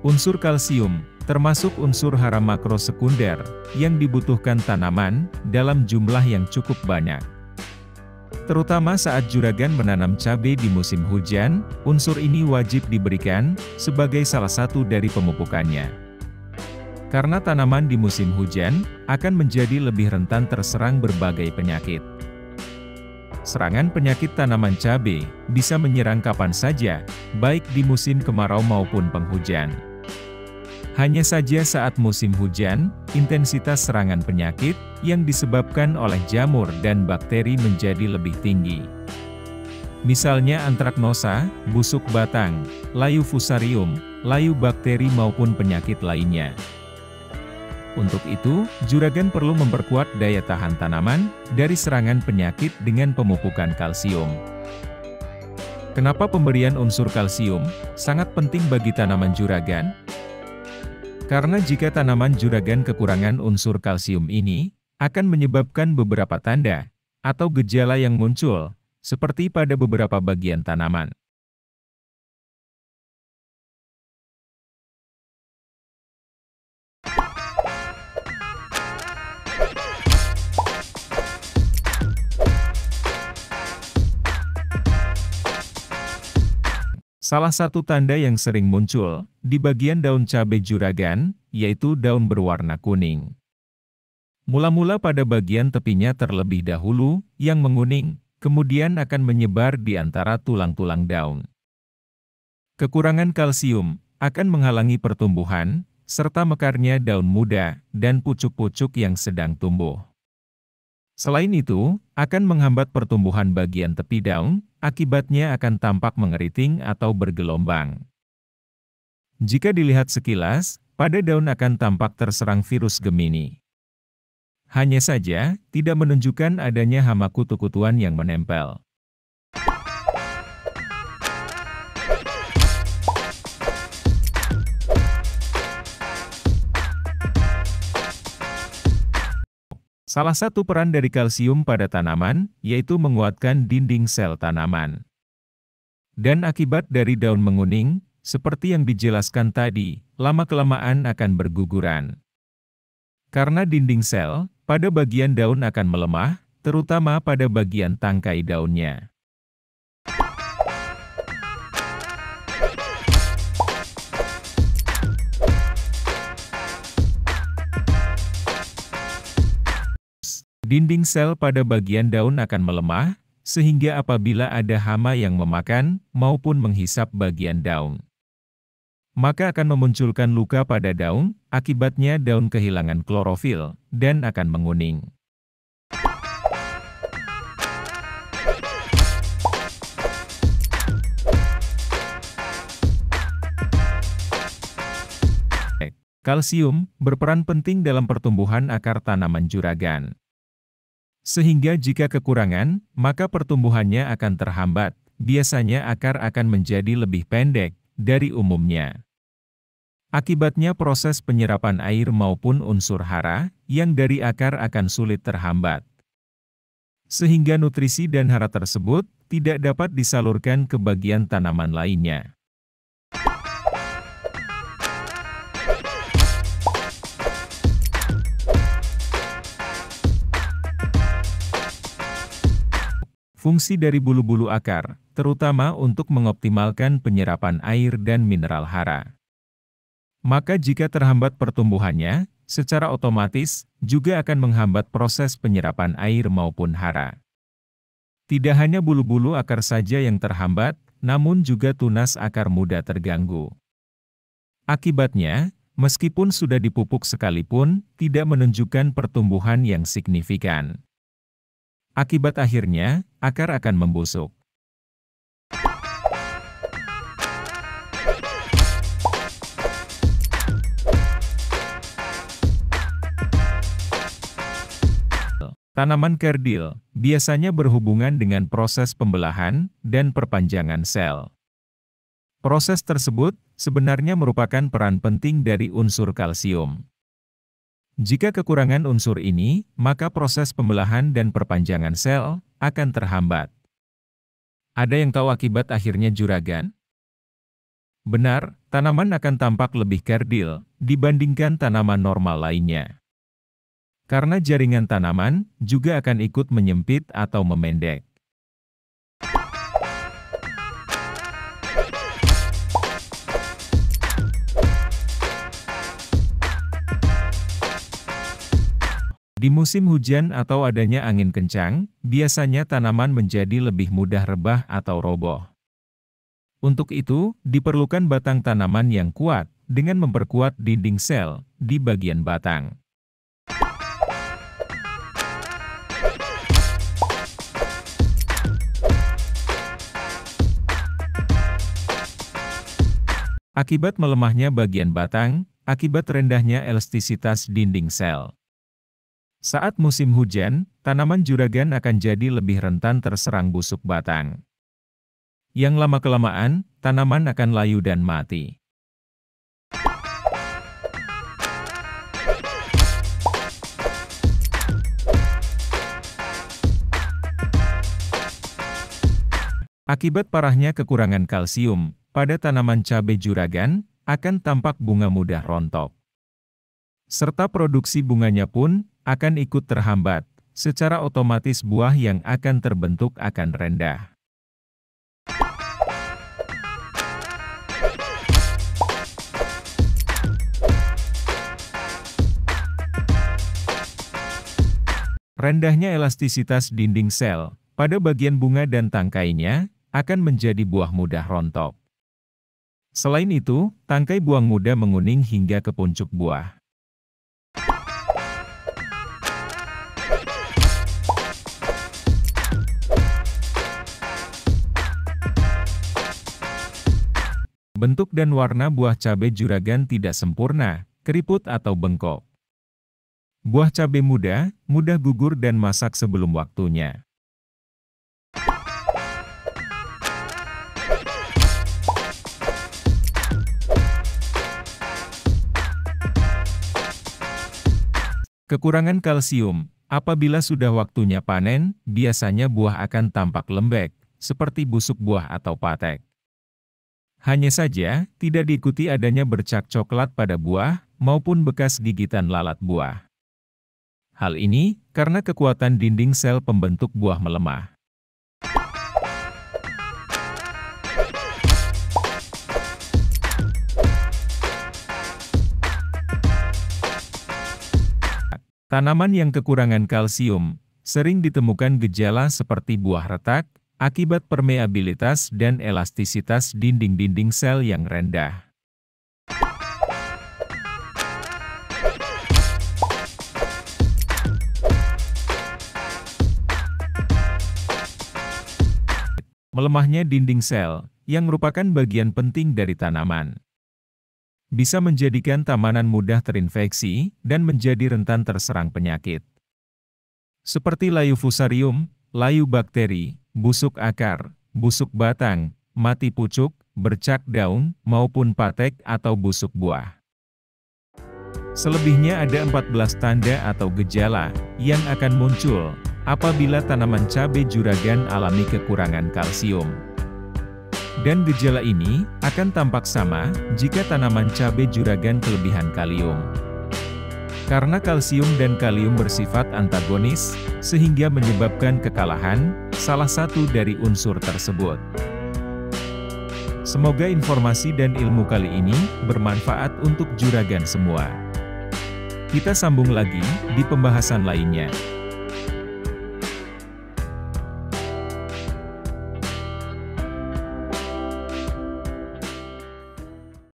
Unsur kalsium, termasuk unsur hara makro sekunder, yang dibutuhkan tanaman, dalam jumlah yang cukup banyak. Terutama saat juragan menanam cabai di musim hujan, unsur ini wajib diberikan, sebagai salah satu dari pemupukannya. Karena tanaman di musim hujan, akan menjadi lebih rentan terserang berbagai penyakit. Serangan penyakit tanaman cabai, bisa menyerang kapan saja, baik di musim kemarau maupun penghujan. Hanya saja saat musim hujan, intensitas serangan penyakit, yang disebabkan oleh jamur dan bakteri menjadi lebih tinggi. Misalnya antraknosa, busuk batang, layu fusarium, layu bakteri maupun penyakit lainnya. Untuk itu, juragan perlu memperkuat daya tahan tanaman, dari serangan penyakit dengan pemupukan kalsium. Kenapa pemberian unsur kalsium, sangat penting bagi tanaman juragan? Karena jika tanaman juragan kekurangan unsur kalsium ini, akan menyebabkan beberapa tanda, atau gejala yang muncul, seperti pada beberapa bagian tanaman. Salah satu tanda yang sering muncul, di bagian daun cabai juragan, yaitu daun berwarna kuning. Mula-mula pada bagian tepinya terlebih dahulu, yang menguning, kemudian akan menyebar di antara tulang-tulang daun. Kekurangan kalsium, akan menghalangi pertumbuhan, serta mekarnya daun muda, dan pucuk-pucuk yang sedang tumbuh. Selain itu, akan menghambat pertumbuhan bagian tepi daun, akibatnya akan tampak mengeriting atau bergelombang. Jika dilihat sekilas, pada daun akan tampak terserang virus Gemini. Hanya saja, tidak menunjukkan adanya hama kutu-kutuan yang menempel. Salah satu peran dari kalsium pada tanaman, yaitu menguatkan dinding sel tanaman. Dan akibat dari daun menguning, seperti yang dijelaskan tadi, lama-kelamaan akan berguguran. Karena dinding sel, pada bagian daun akan melemah, terutama pada bagian tangkai daunnya. Dinding sel pada bagian daun akan melemah, sehingga apabila ada hama yang memakan, maupun menghisap bagian daun, maka akan memunculkan luka pada daun, akibatnya daun kehilangan klorofil, dan akan menguning. Kalsium berperan penting dalam pertumbuhan akar tanaman juragan. Sehingga jika kekurangan, maka pertumbuhannya akan terhambat, biasanya akar akan menjadi lebih pendek dari umumnya. Akibatnya proses penyerapan air maupun unsur hara, yang dari akar akan sulit terhambat. Sehingga nutrisi dan hara tersebut, tidak dapat disalurkan ke bagian tanaman lainnya. Fungsi dari bulu-bulu akar, terutama untuk mengoptimalkan penyerapan air dan mineral hara. Maka jika terhambat pertumbuhannya, secara otomatis, juga akan menghambat proses penyerapan air maupun hara. Tidak hanya bulu-bulu akar saja yang terhambat, namun juga tunas akar mudah terganggu. Akibatnya, meskipun sudah dipupuk sekalipun, tidak menunjukkan pertumbuhan yang signifikan. Akibat akhirnya, akar akan membusuk. Tanaman kerdil biasanya berhubungan dengan proses pembelahan dan perpanjangan sel. Proses tersebut sebenarnya merupakan peran penting dari unsur kalsium. Jika kekurangan unsur ini, maka proses pembelahan dan perpanjangan sel akan terhambat. Ada yang tahu akibat akhirnya juragan? Benar, tanaman akan tampak lebih kerdil dibandingkan tanaman normal lainnya. Karena jaringan tanaman juga akan ikut menyempit atau memendek. Di musim hujan atau adanya angin kencang, biasanya tanaman menjadi lebih mudah rebah atau roboh. Untuk itu, diperlukan batang tanaman yang kuat, dengan memperkuat dinding sel di bagian batang. Akibat melemahnya bagian batang, akibat rendahnya elastisitas dinding sel. Saat musim hujan, tanaman juragan akan jadi lebih rentan terserang busuk batang. Yang lama-kelamaan, tanaman akan layu dan mati. Akibat parahnya kekurangan kalsium pada tanaman cabai juragan, akan tampak bunga mudah rontok. Serta produksi bunganya pun akan ikut terhambat, secara otomatis buah yang akan terbentuk akan rendah. Rendahnya elastisitas dinding sel pada bagian bunga dan tangkainya akan menjadi buah mudah rontok. Selain itu, tangkai buah mudah menguning hingga ke puncuk buah. Bentuk dan warna buah cabai juragan tidak sempurna, keriput atau bengkok. Buah cabai muda, mudah gugur dan masak sebelum waktunya. Kekurangan kalsium, apabila sudah waktunya panen, biasanya buah akan tampak lembek, seperti busuk buah atau patek. Hanya saja, tidak diikuti adanya bercak coklat pada buah, maupun bekas gigitan lalat buah. Hal ini, karena kekuatan dinding sel pembentuk buah melemah. Tanaman yang kekurangan kalsium, sering ditemukan gejala seperti buah retak, akibat permeabilitas dan elastisitas dinding-dinding sel yang rendah. Melemahnya dinding sel, yang merupakan bagian penting dari tanaman, bisa menjadikan tanaman mudah terinfeksi dan menjadi rentan terserang penyakit. Seperti layu fusarium, layu bakteri, busuk akar, busuk batang, mati pucuk, bercak daun, maupun patek atau busuk buah. Selebihnya ada 14 tanda atau gejala yang akan muncul apabila tanaman cabai juragan alami kekurangan kalsium. Dan gejala ini akan tampak sama jika tanaman cabai juragan kelebihan kalium. Karena kalsium dan kalium bersifat antagonis, sehingga menyebabkan kekalahan salah satu dari unsur tersebut. Semoga informasi dan ilmu kali ini bermanfaat untuk juragan semua. Kita sambung lagi di pembahasan lainnya.